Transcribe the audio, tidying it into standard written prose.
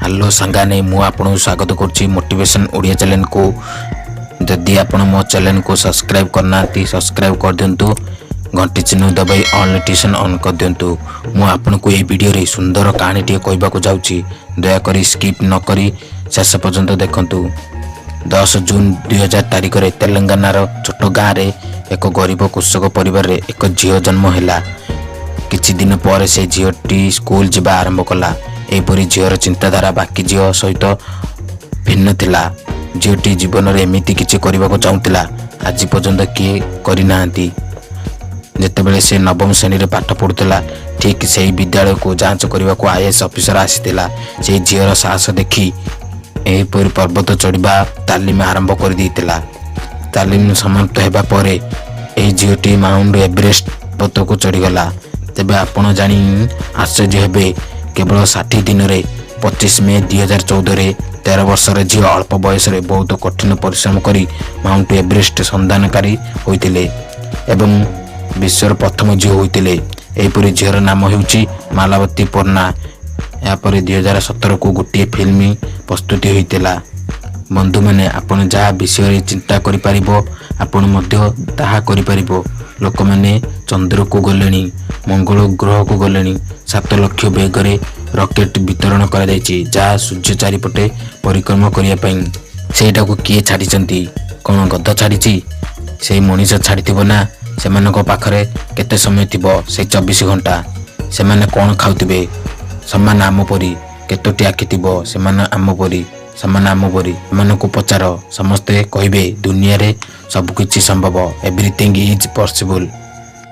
Hello सांगाने मु आपन स्वागत करुच्ची मोटिवेशन ओडिया चैनल को। जदि आपण मो चैनल को सब्सक्राइब करना सब्सक्राइब कर दिंतु, घंटी चिन्ह दबाई ऑल नोटिफिकेशन ऑन कर दिंतु। मु आपन को ए वीडियो रे सुंदर कहानी टी कहबा को जाउची, दया करी स्किप न करी शेष पर्यंत देखंतु। 10 जून 2000 तारिख रे तेलंगाना रो छोट गाँ रे एक गरीब कृषक परिवार रे एक झियो जन्म हैला। किछि दिन पर से झियोटी स्कूल जिबा आरंभ कला। एपरी झीर चिंताधारा बाकी झील सहित भिन्न थिला। झीटी जीवन में एमती किसी करने को चाहूला, आज पर्यंत किए करना। जितेबले से नवम श्रेणी में पाठ पढ़ुला, ठीक से विद्यालय को जांच करने को आईएएस ऑफिसर आसीला। से झीर साहस देखी एपरी पर्वत चढ़ा तालीम आरंभ कर देइतिला। तालीम समाप्त होगा पर झीटी माउंट एवरेस्ट पर्वत को चढ़ीगला। तेबे आपण जानी आश्चर्य हेबे, केवल 60 दिन रे 25 मई 2014 रे 13 वर्षर झील अल्प बयस रे बहुत कठिन परिश्रम करी माउंट एवरेस्ट संधानकारी होइतिले एवं विश्वर प्रथम झील होइतिले। एपरी झीर नाम हेउची मालावती पन्ना। यापर 2017 को गोटे फिल्म प्रस्तुति होइतिला। बंधु मैंने आपण जहाँ विषय रे चिंता करि परिबो आपण मध्य ताहा करि परिबो। लोक मैंने चंद्र को गलेनी, मंगल ग्रह को गलेनी। 7 लाख बेगरे रॉकेट वितरण करा जायछि, जहाँ सूर्य चारिपटे परिक्रमा करिया पई। सेटा को किए छाडिचंती? कोन गद्द छाडिछि? से मनीष छाडिथिबो ना। सेमानक पाखरे केते समय थिबो? से 24 घंटा। सेमाने कोन खाउथिबे? समान आम परी। केतोटी आखि थिबो? सेमान आम परी, समान आम परी। एमानकु पचार, समस्ते कहिबे दुनिया रे सब किछि संभव। Everything is possible.